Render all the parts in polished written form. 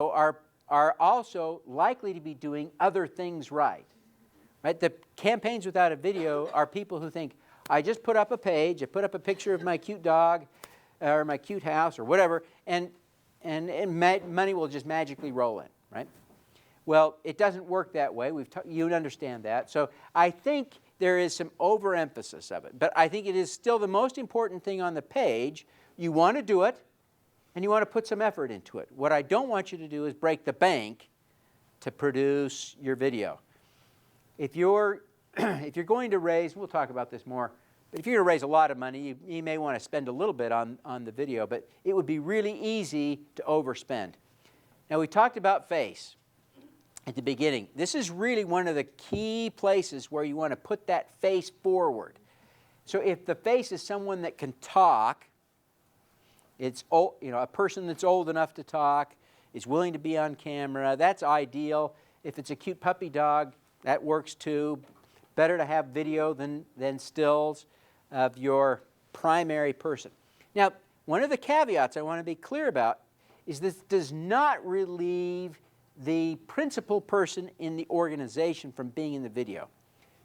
are also likely to be doing other things right. Right? The campaigns without a video are people who think, I just put up a page, I put up a picture of my cute dog or my cute house or whatever, and money will just magically roll in, right? Well, it doesn't work that way. You understand that. So I think there is some overemphasis of it. But I think it is still the most important thing on the page. You want to do it, and you want to put some effort into it. What I don't want you to do is break the bank to produce your video. If you're going to raise, we'll talk about this more, but if you're going to raise a lot of money, you may want to spend a little bit on the video, but it would be really easy to overspend. Now, we talked about face at the beginning. This is really one of the key places where you want to put that face forward. So if the face is someone that can talk, it's a person that's old enough to talk, is willing to be on camera, that's ideal. If it's a cute puppy dog, that works too. Better to have video than stills of your primary person. Now, one of the caveats I want to be clear about is this does not relieve the principal person in the organization from being in the video.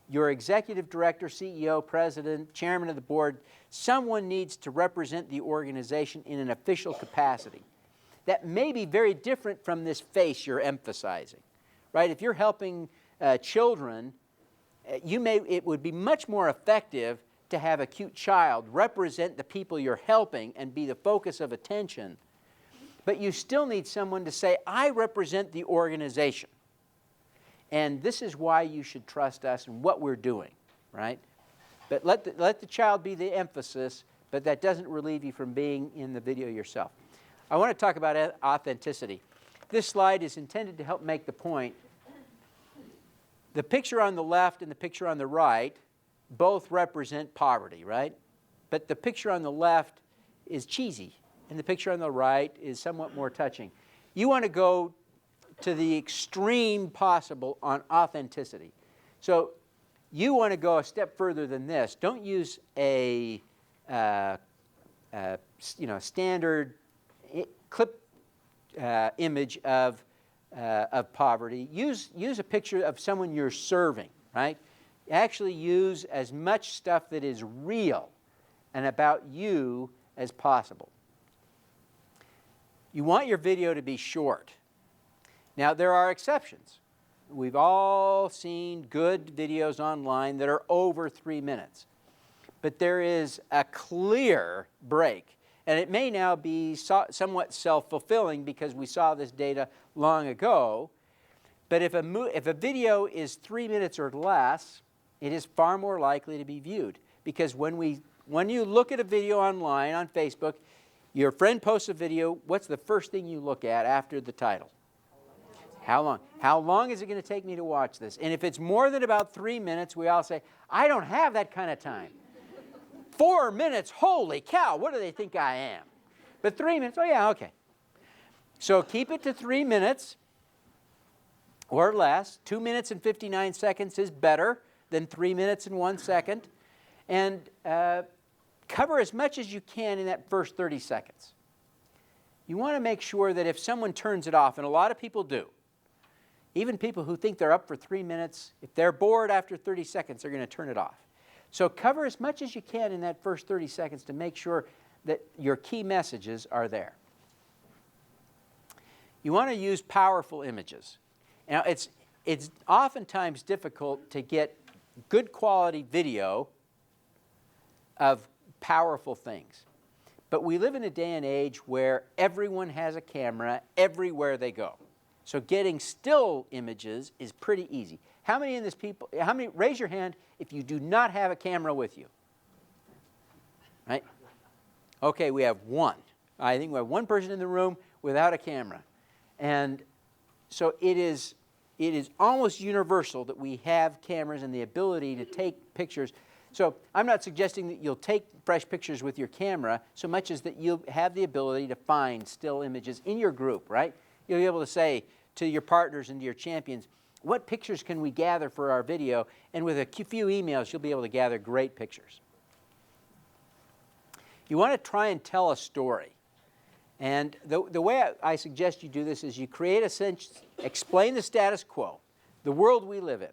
Your executive director, CEO, president, chairman of the board, someone needs to represent the organization in an official capacity. That may be very different from this face you're emphasizing, right? If you're helping children, it would be much more effective to have a cute child represent the people you're helping and be the focus of attention. But you still need someone to say, I represent the organization. And this is why you should trust us and what we're doing, right? But let the child be the emphasis, but that doesn't relieve you from being in the video yourself. I want to talk about authenticity. This slide is intended to help make the point. The picture on the left and the picture on the right both represent poverty, right? But the picture on the left is cheesy, and the picture on the right is somewhat more touching. You want to go to the extreme possible on authenticity. So you want to go a step further than this. Don't use a standard clip image of poverty. Use a picture of someone you're serving, right? Actually use as much stuff that is real and about you as possible. You want your video to be short. Now, there are exceptions. We've all seen good videos online that are over 3 minutes. But there is a clear break. And it may now be somewhat self-fulfilling because we saw this data long ago. But if a video is 3 minutes or less, it is far more likely to be viewed. Because when you look at a video online, on Facebook, your friend posts a video, what's the first thing you look at after the title? How long? How long is it going to take me to watch this? And if it's more than about 3 minutes, we all say, I don't have that kind of time. 4 minutes, holy cow, what do they think I am? But 3 minutes, oh yeah, okay. So keep it to 3 minutes or less. 2 minutes and 59 seconds is better than 3 minutes and 1 second. And cover as much as you can in that first 30 seconds. You want to make sure that if someone turns it off, and a lot of people do, even people who think they're up for 3 minutes, if they're bored after 30 seconds, they're going to turn it off. So cover as much as you can in that first 30 seconds to make sure that your key messages are there. You want to use powerful images. Now, it's oftentimes difficult to get good quality video of powerful things. But we live in a day and age where everyone has a camera everywhere they go. So getting still images is pretty easy. How many raise your hand if you do not have a camera with you? Right? Okay, we have one. I think we have one person in the room without a camera. And so it is almost universal that we have cameras and the ability to take pictures. So I'm not suggesting that you'll take fresh pictures with your camera so much as that you'll have the ability to find still images in your group, right? You'll be able to say to your partners and to your champions, what pictures can we gather for our video? And with a few emails, you'll be able to gather great pictures. You want to try and tell a story. And the way I suggest you do this is you create a sense, explain the status quo, the world we live in,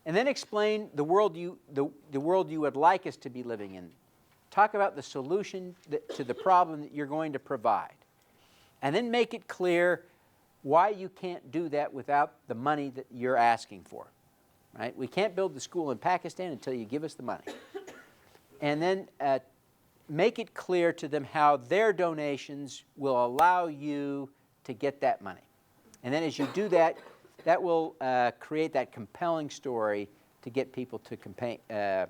and then explain the world you would like us to be living in. Talk about the solution to the problem that you're going to provide. And then make it clear why you can't do that without the money that you're asking for. Right? We can't build the school in Pakistan until you give us the money. And then make it clear to them how their donations will allow you to get that money. And then as you do that, that will create that compelling story to get people to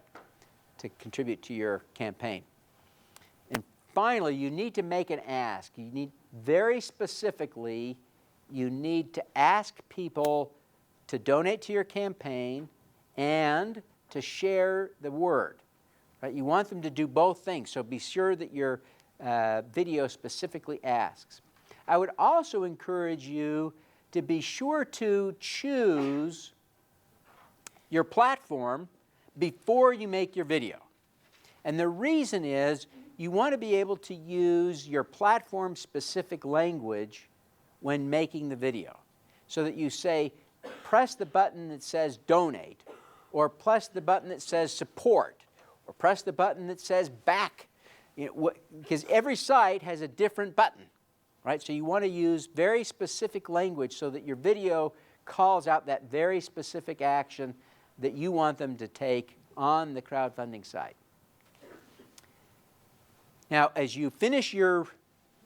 contribute to your campaign. And finally, you need to make an ask. You need, very specifically, you need to ask people to donate to your campaign and to share the word. Right? You want them to do both things, so be sure that your video specifically asks. I would also encourage you to be sure to choose your platform before you make your video. And the reason is you want to be able to use your platform-specific language when making the video, so that you say, press the button that says donate, or press the button that says support, or press the button that says back, because every site has a different button, right? So you want to use very specific language so that your video calls out that very specific action that you want them to take on the crowdfunding site. Now, as you finish your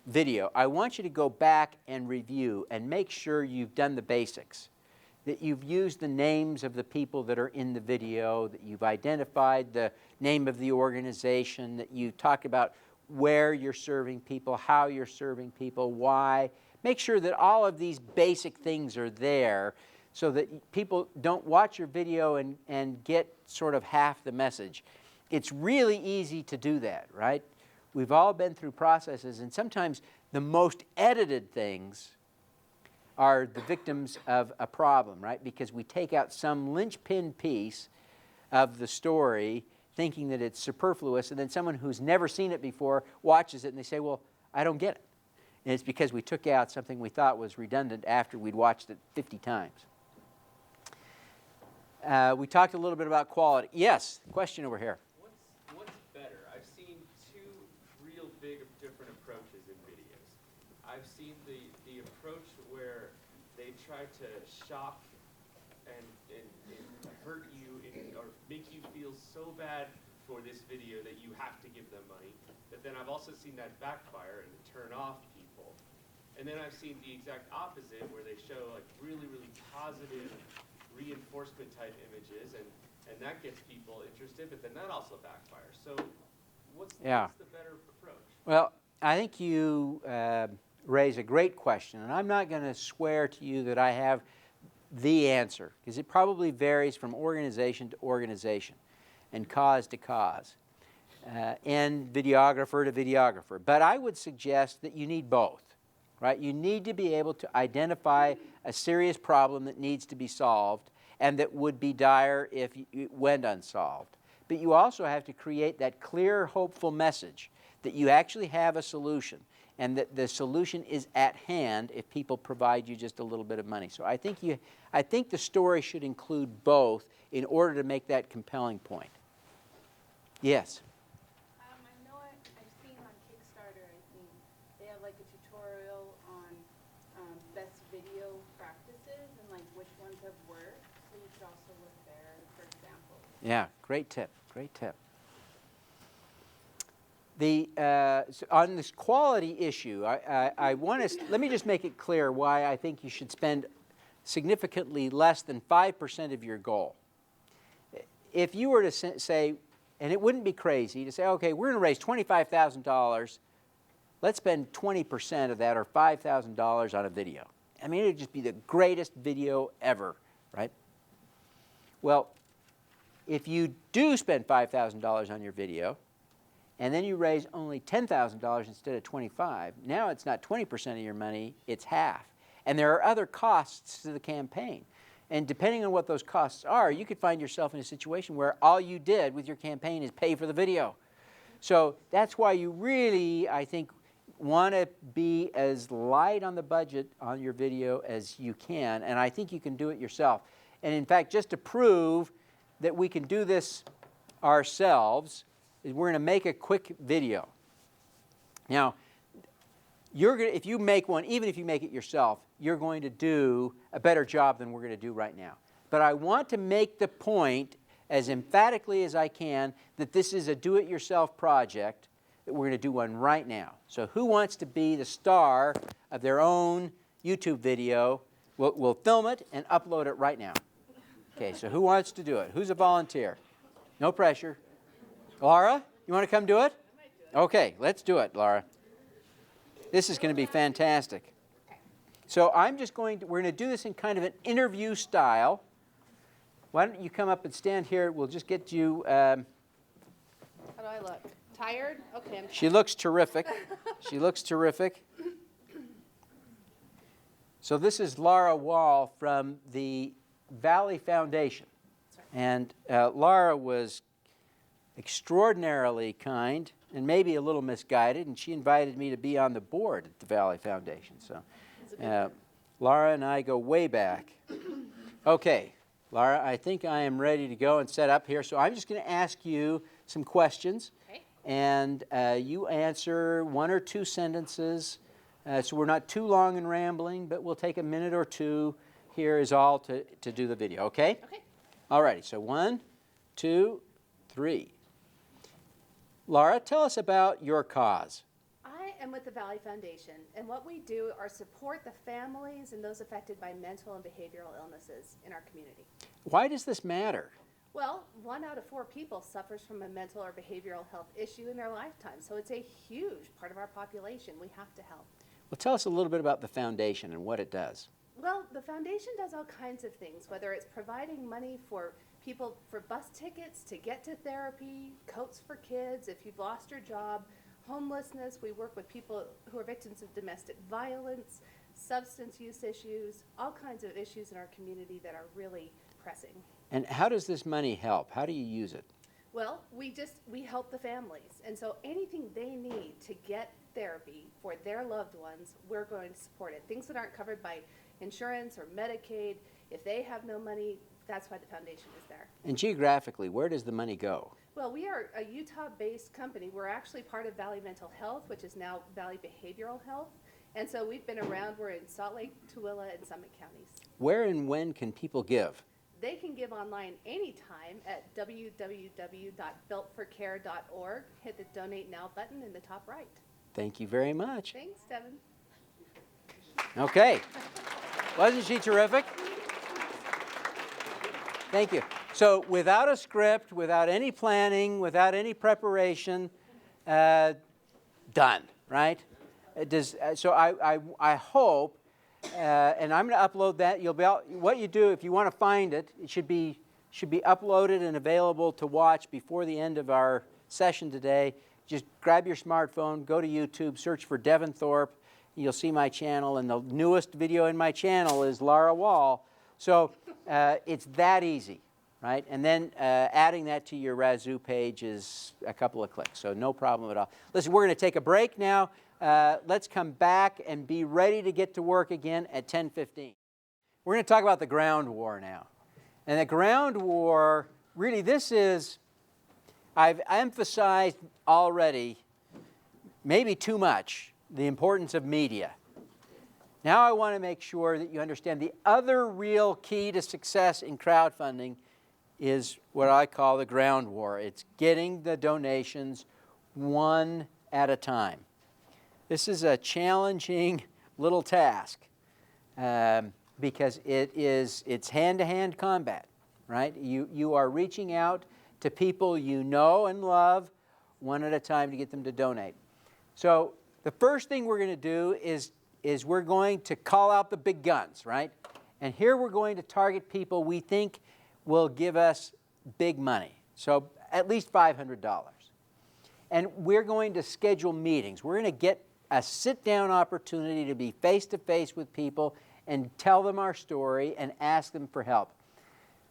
video, I want you to go back and review and make sure you've done the basics, that you've used the names of the people that are in the video, that you've identified the name of the organization, that you talk about where you're serving people, how you're serving people, why. Make sure that all of these basic things are there so that people don't watch your video and get sort of half the message. It's really easy to do that, right? We've all been through processes, and sometimes the most edited things are the victims of a problem, right? Because we take out some linchpin piece of the story thinking that it's superfluous, and then someone who's never seen it before watches it and they say, well, I don't get it. And it's because we took out something we thought was redundant after we'd watched it 50 times. We talked a little bit about quality. Yes, question over here. What's better? I've seen two real big different approaches in videos. I've seen the approach where they try to shock and hurt you or make you feel so bad for this video that you have to give them money. But then I've also seen that backfire and turn off people. And then I've seen the exact opposite where they show like really, really positive reinforcement type images and that gets people interested, but then that also backfires. So what's the better approach? Well, I think you raise a great question, and I'm not going to swear to you that I have the answer, because it probably varies from organization to organization and cause to cause, and videographer to videographer. But I would suggest that you need both, right? You need to be able to identify a serious problem that needs to be solved and that would be dire if it went unsolved. But you also have to create that clear, hopeful message that you actually have a solution and that the solution is at hand if people provide you just a little bit of money. So I think the story should include both in order to make that compelling point. Yes? I know I've seen on Kickstarter, I think, they have like a tutorial on best video practices and like which ones have worked. So you could also look there, for example. Yeah, great tip, great tip. So on this quality issue, I want to, let me just make it clear why I think you should spend significantly less than 5% of your goal. If you were to say, and it wouldn't be crazy to say, okay, we're going to raise $25,000, let's spend 20% of that or $5,000 on a video. I mean, it would just be the greatest video ever, right? Well, if you do spend $5,000 on your video, and then you raise only $10,000 instead of $25,000, now it's not 20% of your money, it's half. And there are other costs to the campaign. And depending on what those costs are, you could find yourself in a situation where all you did with your campaign is pay for the video. So that's why you really, I think, want to be as light on the budget on your video as you can, and I think you can do it yourself. And in fact, just to prove that we can do this ourselves, we're going to make a quick video. Now, if you make one, even if you make it yourself, you're going to do a better job than we're going to do right now. But I want to make the point as emphatically as I can that this is a do-it-yourself project, that we're going to do one right now. So who wants to be the star of their own YouTube video? We'll film it and upload it right now. Okay, so who wants to do it? Who's a volunteer? No pressure. Laura, you want to come do it? Okay, let's do it, Laura. This is going to be fantastic. So we're going to do this in kind of an interview style. Why don't you come up and stand here? We'll just get you. How do I look? Tired? Okay, I'm tired. She looks terrific. She looks terrific. So this is Laura Wall from the Valley Foundation. And Laura was extraordinarily kind and maybe a little misguided, and she invited me to be on the board at the Valley Foundation. So Laura and I go way back. Okay, Laura, I think I am ready to go and set up here. So I'm just going to ask you some questions. Okay. And you answer 1 or 2 sentences. So we're not too long and rambling, but we'll take a minute or 2 here is all to do the video, okay? Okay. All righty, so 1, 2, 3. Laura, tell us about your cause. I am with the Valley Foundation, and what we do are support the families and those affected by mental and behavioral illnesses in our community. Why does this matter? Well, 1 out of 4 people suffers from a mental or behavioral health issue in their lifetime, so it's a huge part of our population. We have to help. Well, tell us a little bit about the foundation and what it does. Well, the foundation does all kinds of things, whether it's providing money for people for bus tickets to get to therapy, coats for kids, if you've lost your job, homelessness. We work with people who are victims of domestic violence, substance use issues, all kinds of issues in our community that are really pressing. And how does this money help? How do you use it? Well, we help the families, and so anything they need to get therapy for their loved ones, we're going to support it. Things that aren't covered by insurance or Medicaid, if they have no money, that's why the foundation is there. And geographically, where does the money go? Well, we are a Utah-based company. We're actually part of Valley Mental Health, which is now Valley Behavioral Health. And so we've been around. We're in Salt Lake, Tooele, and Summit counties. Where and when can people give? They can give online anytime at www.builtforcare.org. Hit the Donate Now button in the top right. Thank you very much. Thanks, Devin. Okay. Wasn't she terrific? Thank you. So without a script, without any planning, without any preparation, done, right? So I hope, and I'm going to upload that. What you do, if you want to find it, it should be uploaded and available to watch before the end of our session today. Just grab your smartphone, go to YouTube, search for Devin Thorpe. You'll see my channel, and the newest video in my channel is Laura Wall. So it's that easy, right? And then adding that to your Razoo page is a couple of clicks, so no problem at all. Listen, we're going to take a break now. Let's come back and be ready to get to work again at 10:15. We're going to talk about the ground war now. And the ground war, really I've emphasized already, maybe too much, the importance of media. Now I want to make sure that you understand the other real key to success in crowdfunding is what I call the ground war. It's getting the donations one at a time. This is a challenging little task because it's hand-to-hand combat, right? You are reaching out to people you know and love one at a time to get them to donate. So the first thing we're going to do is we're going to call out the big guns, right? And here we're going to target people we think will give us big money, so at least $500. And we're going to schedule meetings. We're going to get a sit-down opportunity to be face-to-face with people and tell them our story and ask them for help.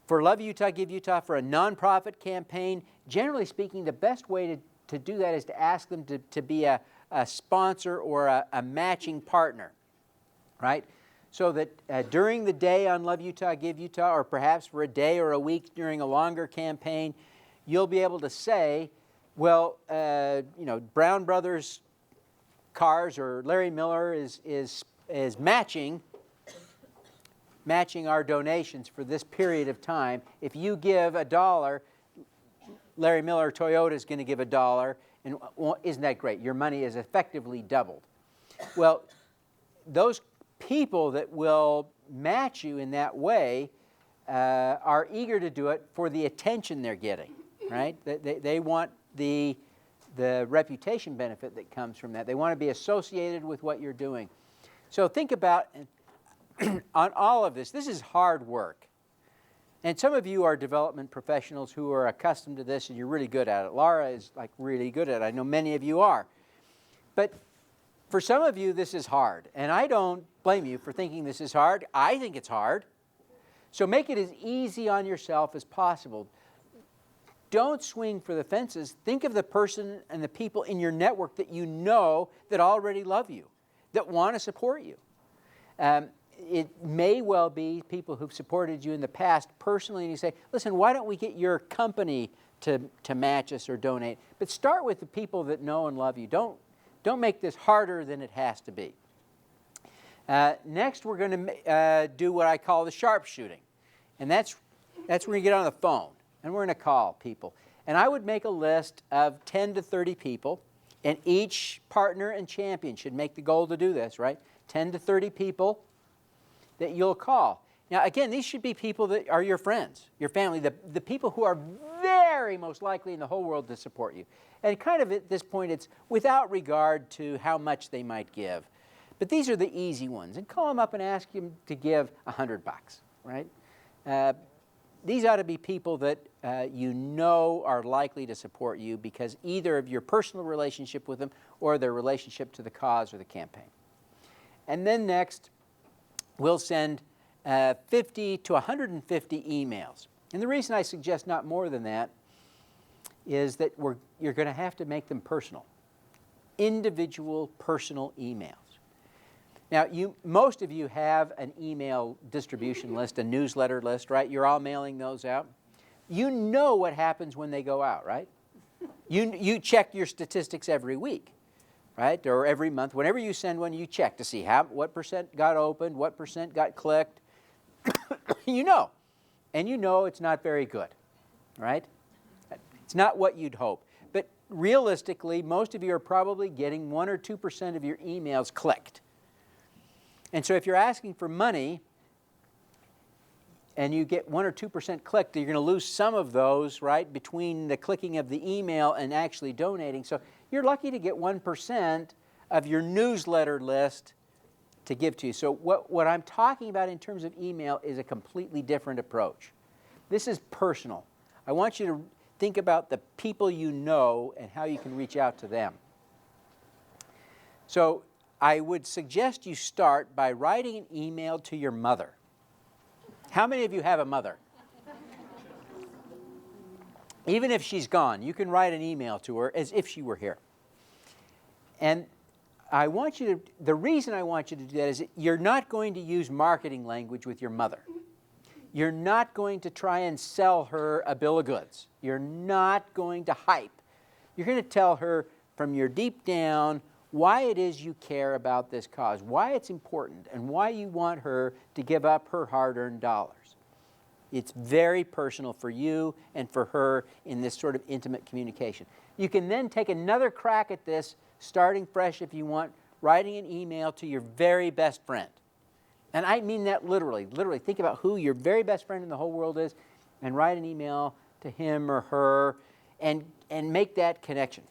For Love Utah, Give Utah, for a nonprofit campaign, generally speaking, the best way to do that is to ask them to be a a sponsor or a matching partner, right? So that during the day on Love Utah, Give Utah, or perhaps for a day or a week during a longer campaign, you'll be able to say, well, Brown Brothers Cars or Larry Miller is matching our donations for this period of time. If you give $1, Larry Miller Toyota is going to give $1, and isn't that great? Your money is effectively doubled. Well, those people that will match you in that way are eager to do it for the attention they're getting, right? They want the reputation benefit that comes from that. They want to be associated with what you're doing. So think about, on all of this, this is hard work. And some of you are development professionals who are accustomed to this and you're really good at it. Laura is like really good at it. I know many of you are. But for some of you, this is hard. And I don't blame you for thinking this is hard. I think it's hard. So make it as easy on yourself as possible. Don't swing for the fences. Think of the person and the people in your network that you know that already love you, that want to support you. It may well be people who've supported you in the past personally, and you say, listen, why don't we get your company to match us or donate? But start with the people that know and love you. Don't make this harder than it has to be. Next, we're going to do what I call the sharpshooting. And that's where you get on the phone, and we're going to call people. And I would make a list of 10 to 30 people, and each partner and champion should make the goal to do this, right? 10 to 30 people that you'll call. Now, again, these should be people that are your friends, your family, the people who are very most likely in the whole world to support you. And kind of at this point, it's without regard to how much they might give. But these are the easy ones. And call them up and ask them to give $100, right? These ought to be people that you know are likely to support you because either of your personal relationship with them or their relationship to the cause or the campaign. And then next, we'll send 50 to 150 emails. And the reason I suggest not more than that is that you're going to have to make them personal. Individual, personal emails. Now, most of you have an email distribution list, a newsletter list, right? You're all mailing those out. You know what happens when they go out, right? You check your statistics every week, right? Or every month. Whenever you send one, you check to see what percent got opened, what percent got clicked. You know. And you know it's not very good, right? It's not what you'd hope. But realistically, most of you are probably getting 1 or 2% of your emails clicked. And so if you're asking for money and you get 1 or 2% clicked, you're going to lose some of those, right, between the clicking of the email and actually donating. So you're lucky to get 1% of your newsletter list to give to you. So what I'm talking about in terms of email is a completely different approach. This is personal. I want you to think about the people you know and how you can reach out to them. So I would suggest you start by writing an email to your mother. How many of you have a mother? Even if she's gone, you can write an email to her as if she were here. And the reason I want you to do that is that you're not going to use marketing language with your mother. You're not going to try and sell her a bill of goods. You're not going to hype. You're going to tell her from your deep down why it is you care about this cause, why it's important, and why you want her to give up her hard-earned dollars. It's very personal for you and for her in this sort of intimate communication. You can then take another crack at this, starting fresh if you want, writing an email to your very best friend. And I mean that literally. Literally, think about who your very best friend in the whole world is and write an email to him or her and make that connection.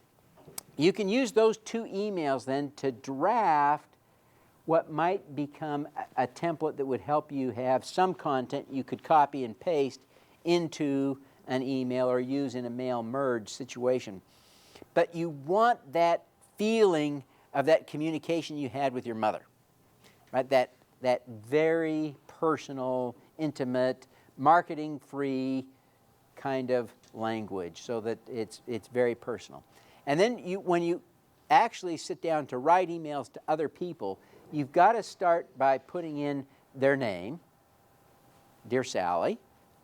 You can use those 2 emails then to draft what might become a template that would help you have some content you could copy and paste into an email or use in a mail merge situation. But you want that feeling of that communication you had with your mother, right? That very personal, intimate, marketing-free kind of language so that it's very personal. And then when you actually sit down to write emails to other people, you've got to start by putting in their name, Dear Sally,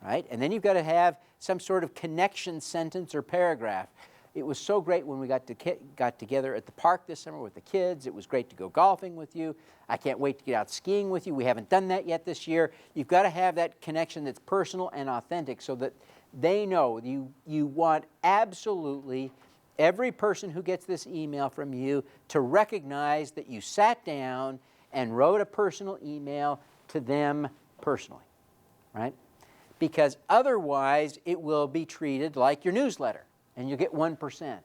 right? And then you've got to have some sort of connection sentence or paragraph. It was so great when we got together at the park this summer with the kids. It was great to go golfing with you. I can't wait to get out skiing with you. We haven't done that yet this year. You've got to have that connection that's personal and authentic so that they know you want absolutely every person who gets this email from you to recognize that you sat down and wrote a personal email to them personally, right? Because otherwise it will be treated like your newsletter, and you'll get 1%.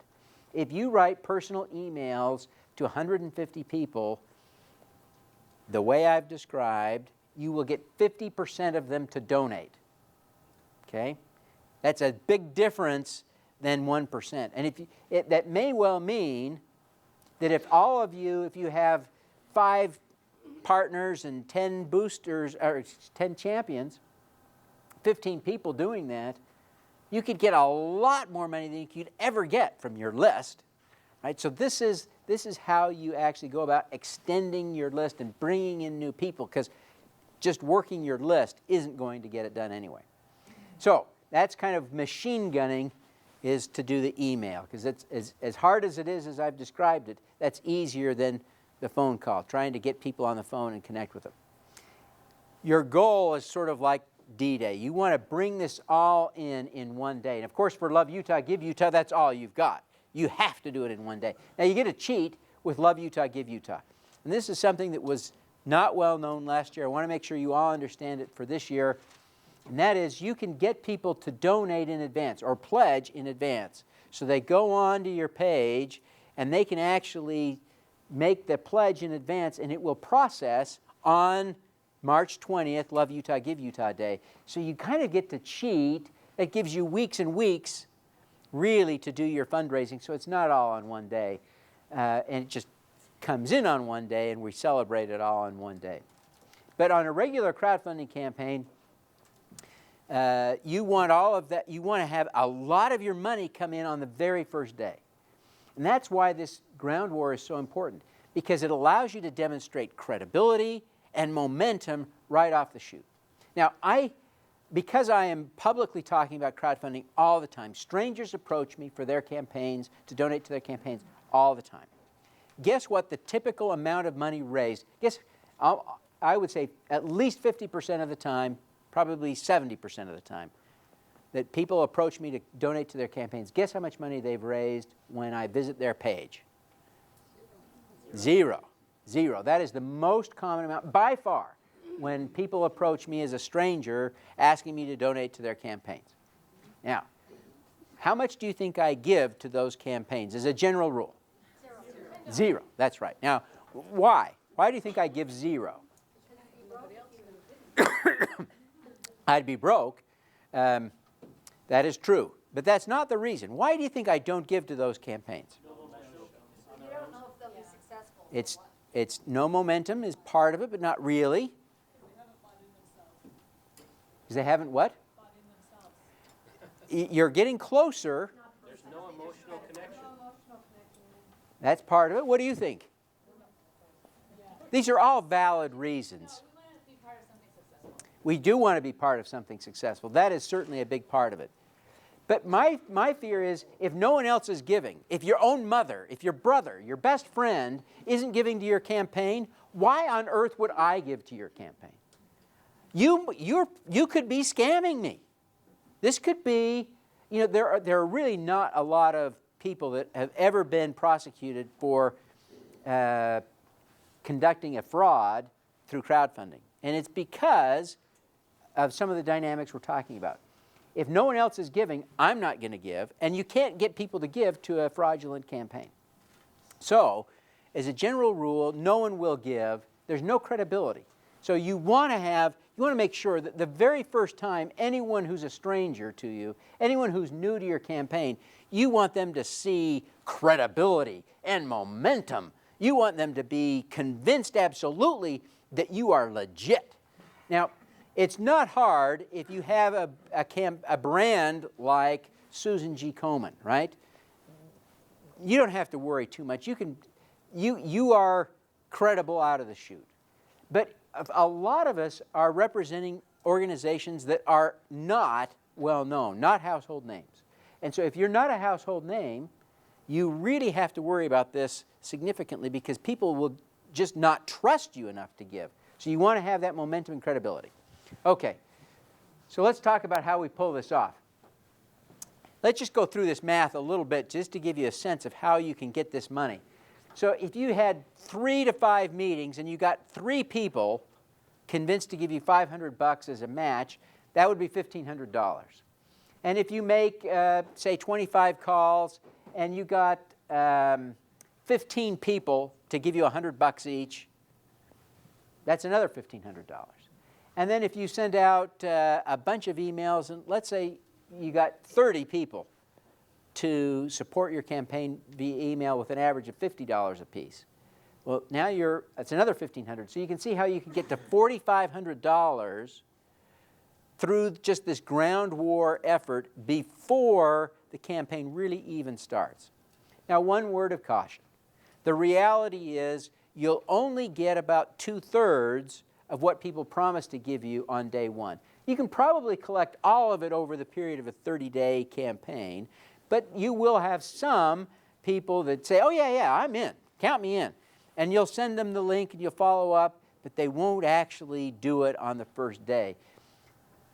If you write personal emails to 150 people, the way I've described, you will get 50% of them to donate. Okay? That's a big difference than 1%. And that may well mean that if all of you, if you have 5 partners and 10 boosters, or 10 champions, 15 people doing that, you could get a lot more money than you could ever get from your list, right? So this is how you actually go about extending your list and bringing in new people, because just working your list isn't going to get it done anyway. So that's kind of machine gunning, is to do the email, because it's as hard as it is as I've described it, that's easier than the phone call, trying to get people on the phone and connect with them. Your goal is sort of like D-Day. You want to bring this all in one day. And of course, for Love Utah, Give Utah, that's all you've got. You have to do it in one day. Now, you get a cheat with Love Utah, Give Utah. And this is something that was not well known last year. I want to make sure you all understand it for this year. And that is, you can get people to donate in advance or pledge in advance. So they go on to your page and they can actually make the pledge in advance, and it will process on March 20th, Love Utah, Give Utah Day. So you kind of get to cheat. It gives you weeks and weeks, really, to do your fundraising. So it's not all on one day. And it just comes in on one day, and we celebrate it all on one day. But on a regular crowdfunding campaign, you want all of that. You want to have a lot of your money come in on the very first day. And that's why this ground war is so important, because it allows you to demonstrate credibility and momentum right off the chute. Now, because I am publicly talking about crowdfunding all the time, strangers approach me for their campaigns, to donate to their campaigns all the time. Guess what the typical amount of money raised? I would say at least 50% of the time, probably 70% of the time, that people approach me to donate to their campaigns. Guess how much money they've raised when I visit their page? Zero. That is the most common amount by far when people approach me as a stranger asking me to donate to their campaigns. Now, how much do you think I give to those campaigns as a general rule? Zero. That's right. Now, why? Why do you think I give zero? I'd be broke. That is true. But that's not the reason. Why do you think I don't give to those campaigns? You don't know if they'll be successful. It's no momentum is part of it, but not really. Because they haven't what? You're getting closer. There's no emotional connection. That's part of it. What do you think? These are all valid reasons. We do want to be part of something successful. That is certainly a big part of it. But my fear is, if no one else is giving, if your own mother, if your brother, your best friend isn't giving to your campaign, why on earth would I give to your campaign? You could be scamming me. This could be, there are really not a lot of people that have ever been prosecuted for conducting a fraud through crowdfunding. And it's because of some of the dynamics we're talking about. If no one else is giving, I'm not going to give, and you can't get people to give to a fraudulent campaign. So, as a general rule, no one will give. There's no credibility. So you want to make sure that the very first time anyone who's a stranger to you, anyone who's new to your campaign, you want them to see credibility and momentum. You want them to be convinced absolutely that you are legit. Now, it's not hard if you have a brand like Susan G. Komen, right? you don't have to worry too much. You are credible out of the chute. But a lot of us are representing organizations that are not well known, not household names. And so if you're not a household name, you really have to worry about this significantly because people will just not trust you enough to give. So you want to have that momentum and credibility. Okay, so let's talk about how we pull this off. Let's just go through this math a little bit just to give you a sense of how you can get this money. So if you had 3 to 5 meetings and you got 3 people convinced to give you $500 as a match, that would be $1,500. And if you make, say, 25 calls and you got 15 people to give you $100 each, that's another $1,500. And then if you send out a bunch of emails, and let's say you got 30 people to support your campaign via email with an average of $50 apiece. Well, now that's another $1,500. So you can see how you can get to $4,500 through just this ground war effort before the campaign really even starts. Now, one word of caution. The reality is you'll only get about 2/3 of what people promise to give you on day one. You can probably collect all of it over the period of a 30-day campaign, but you will have some people that say, oh, yeah, I'm in. Count me in. And you'll send them the link and you'll follow up, but they won't actually do it on the first day.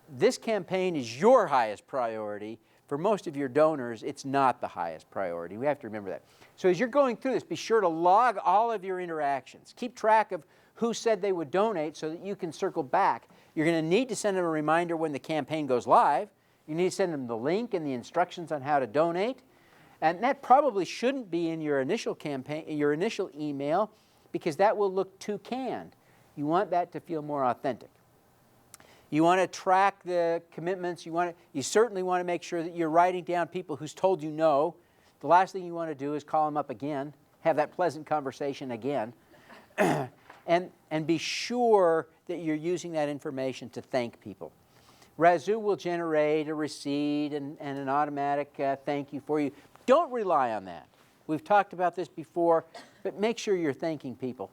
This campaign is your highest priority. For most of your donors, it's not the highest priority. We have to remember that. So as you're going through this, be sure to log all of your interactions. Keep track of who said they would donate so that you can circle back. You're going to need to send them a reminder when the campaign goes live. You need to send them the link and the instructions on how to donate. And that probably shouldn't be in your initial campaign, your initial email, because that will look too canned. You want that to feel more authentic. You want to track the commitments. You certainly want to make sure that you're writing down people who's told you no. The last thing you want to do is call them up again, have that pleasant conversation again, and be sure that you're using that information to thank people. Razoo will generate a receipt and an automatic thank you for you. Don't rely on that. We've talked about this before, but make sure you're thanking people.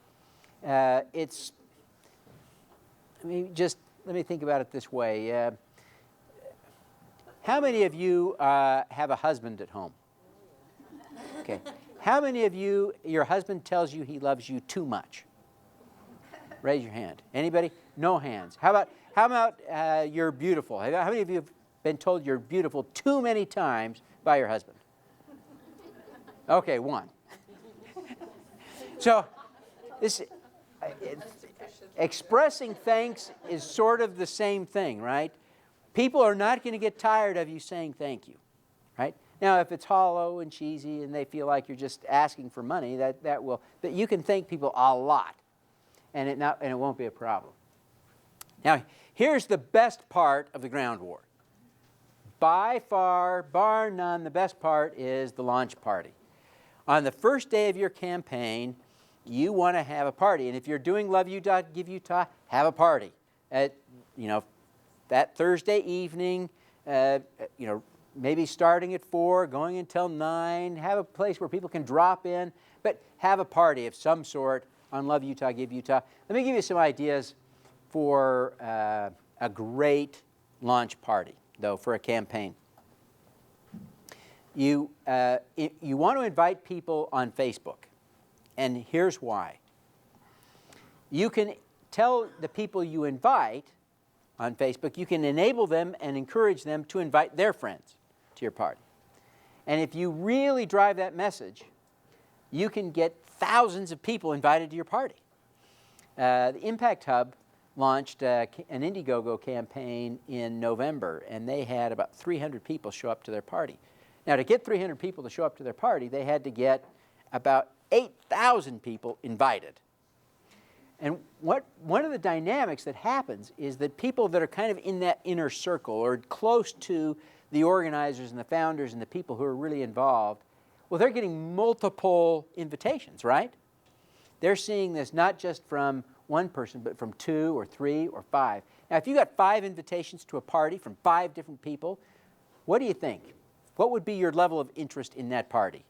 Let me think about it this way. How many of you have a husband at home? Okay. How many of you, your husband tells you he loves you too much? Raise your hand. Anybody? No hands. How about you're beautiful? How many of you have been told you're beautiful too many times by your husband? Okay, one. So this expressing thanks is sort of the same thing, right? People are not going to get tired of you saying thank you, right? Now, if it's hollow and cheesy and they feel like you're just asking for money, that will. But you can thank people a lot, and it won't be a problem. Now, here's the best part of the ground war. By far, bar none, the best part is the launch party. On the first day of your campaign, you want to have a party. And if you're doing Love Utah, Give Utah, have a party. That Thursday evening, maybe starting at 4, going until 9. Have a place where people can drop in, but have a party of some sort on Love Utah, Give Utah. Let me give you some ideas for a great launch party, though, for a campaign. You want to invite people on Facebook, and here's why. You can tell the people you invite on Facebook, you can enable them and encourage them to invite their friends to your party. And if you really drive that message, you can get thousands of people invited to your party. The Impact Hub launched an Indiegogo campaign in November, and they had about 300 people show up to their party. Now, to get 300 people to show up to their party, they had to get about 8,000 people invited. And one of the dynamics that happens is that people that are kind of in that inner circle or close to the organizers and the founders and the people who are really involved, well, they're getting multiple invitations, right? They're seeing this not just from one person, but from 2 or 3 or 5. Now, if you got 5 invitations to a party from 5 different people, what do you think? What would be your level of interest in that party?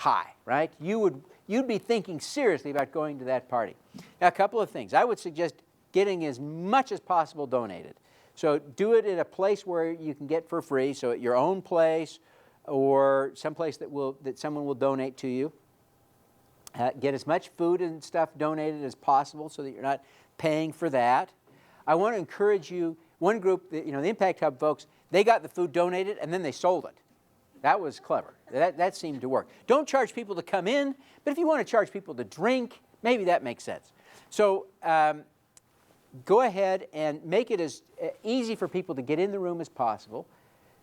high, right? You'd be thinking seriously about going to that party. Now, a couple of things. I would suggest getting as much as possible donated. So do it at a place where you can get for free, so at your own place or someplace that someone will donate to you. Get as much food and stuff donated as possible so that you're not paying for that. I want to encourage you, one group, the Impact Hub folks, they got the food donated and then they sold it. That was clever. That seemed to work. Don't charge people to come in, but if you want to charge people to drink, maybe that makes sense. So go ahead and make it as easy for people to get in the room as possible.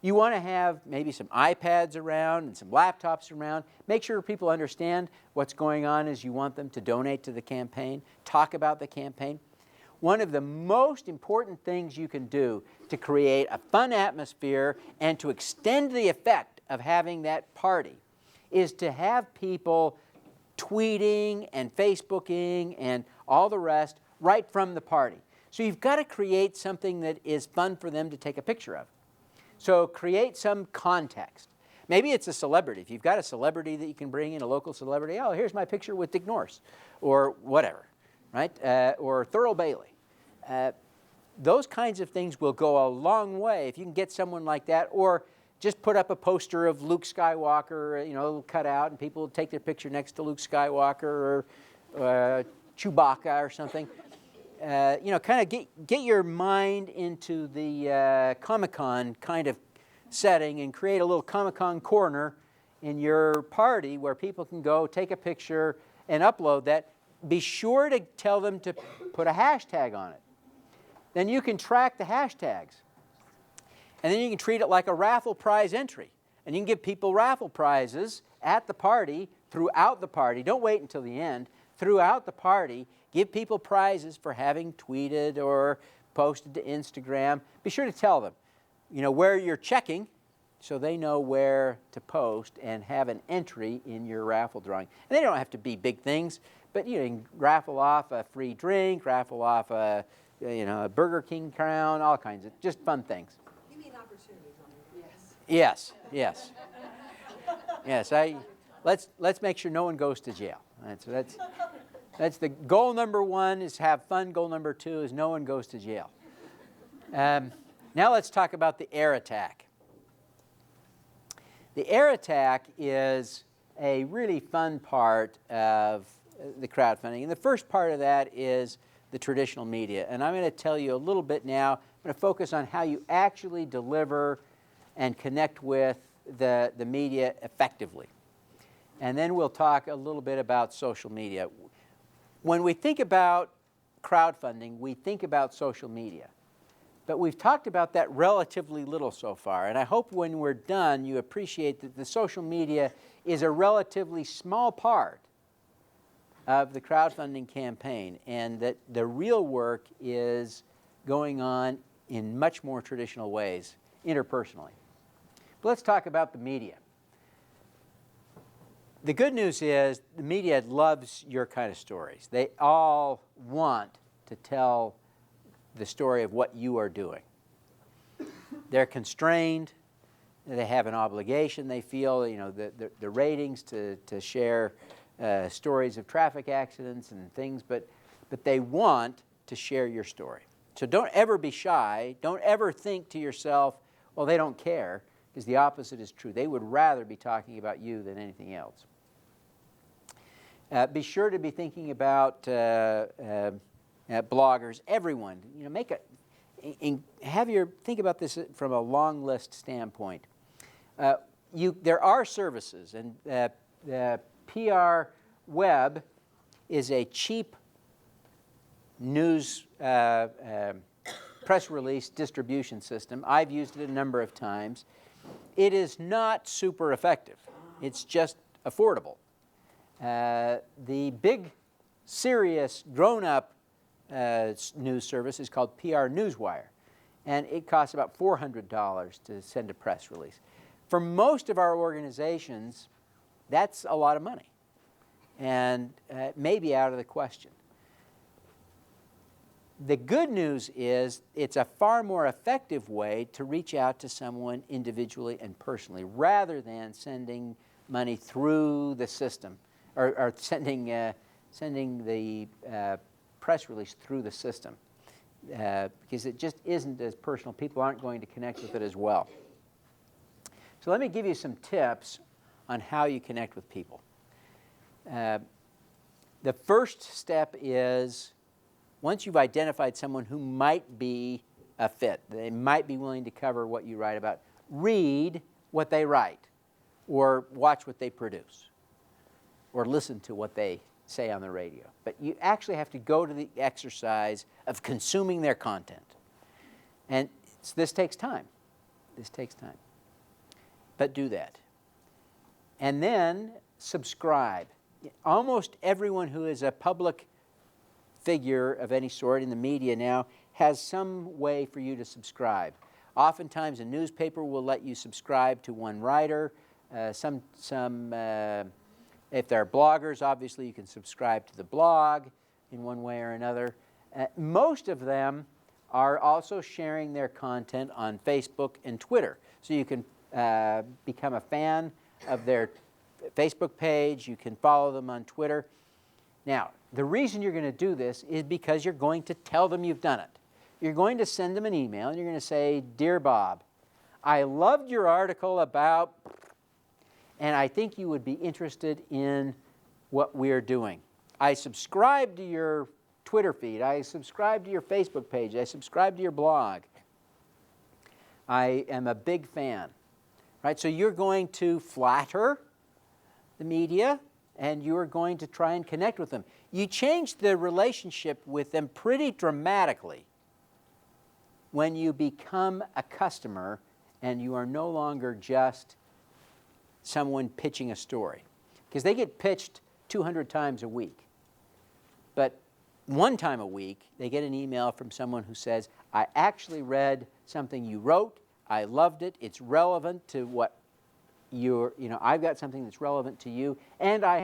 You want to have maybe some iPads around and some laptops around. Make sure people understand what's going on as you want them to donate to the campaign. Talk about the campaign. One of the most important things you can do to create a fun atmosphere and to extend the effect of having that party is to have people tweeting and Facebooking and all the rest right from the party. So you've got to create something that is fun for them to take a picture of. So create some context. Maybe it's a celebrity. If you've got a celebrity that you can bring in, a local celebrity, oh, here's my picture with Dick Norris, or whatever, right? Or Thurl Bailey. Those kinds of things will go a long way if you can get someone like that, or just put up a poster of Luke Skywalker, a little cutout, and people will take their picture next to Luke Skywalker or Chewbacca or something. Kind of get your mind into the Comic-Con kind of setting and create a little Comic-Con corner in your party where people can go take a picture and upload that. Be sure to tell them to put a hashtag on it. Then you can track the hashtags. And then you can treat it like a raffle prize entry. And you can give people raffle prizes at the party, throughout the party. Don't wait until the end. Throughout the party, give people prizes for having tweeted or posted to Instagram. Be sure to tell them, where you're checking so they know where to post and have an entry in your raffle drawing. And they don't have to be big things, but you can raffle off a free drink, raffle off a Burger King crown, all kinds of just fun things. You mean opportunities on it? Yes. Let's make sure no one goes to jail. That's the goal number one, is have fun. Goal number two is no one goes to jail. Now let's talk about the air attack. The air attack is a really fun part of the crowdfunding. And the first part of that is the traditional media. And I'm going to tell you a little bit now. I'm going to focus on how you actually deliver and connect with the media effectively. And then we'll talk a little bit about social media. When we think about crowdfunding, we think about social media. But we've talked about that relatively little so far. And I hope when we're done, you appreciate that the social media is a relatively small part of the crowdfunding campaign, and that the real work is going on in much more traditional ways, interpersonally. But let's talk about the media. The good news is the media loves your kind of stories. They all want to tell the story of what you are doing. They're constrained. They have an obligation, they feel, the ratings to share stories of traffic accidents and things, but they want to share your story. So don't ever be shy. Don't ever think to yourself, well, they don't care, because the opposite is true. They would rather be talking about you than anything else. Be sure to be thinking about bloggers, everyone. Think about this from a long list standpoint. There are services, and PR Web is a cheap news press release distribution system. I've used it a number of times. It is not super effective. It's just affordable. The big, serious, grown-up news service is called PR Newswire, and it costs about $400 to send a press release. For most of our organizations, that's a lot of money, and it may be out of the question. The good news is it's a far more effective way to reach out to someone individually and personally, rather than sending money through the system, or sending the press release through the system, because it just isn't as personal. People aren't going to connect with it as well. So let me give you some tips on how you connect with people. The first step is, once you've identified someone who might be a fit, they might be willing to cover what you write about, read what they write, or watch what they produce, or listen to what they say on the radio. But you actually have to go to the exercise of consuming their content. And this takes time. This takes time. But do that. And then subscribe. Almost everyone who is a public figure of any sort in the media now has some way for you to subscribe. Oftentimes a newspaper will let you subscribe to one writer. If they're bloggers, obviously you can subscribe to the blog in one way or another. Most of them are also sharing their content on Facebook and Twitter. So you can become a fan of their Facebook page. You can follow them on Twitter. Now, the reason you're going to do this is because you're going to tell them you've done it. You're going to send them an email, and you're going to say, "Dear Bob, I loved your article about, and I think you would be interested in what we're doing. I subscribe to your Twitter feed. I subscribe to your Facebook page. I subscribe to your blog. I am a big fan." Right? So you're going to flatter the media, and you're going to try and connect with them. You change the relationship with them pretty dramatically when you become a customer and you are no longer just someone pitching a story. Because they get pitched 200 times a week. But one time a week, they get an email from someone who says, "I actually read something you wrote. I loved it. It's relevant to what I've got something that's relevant to you, and I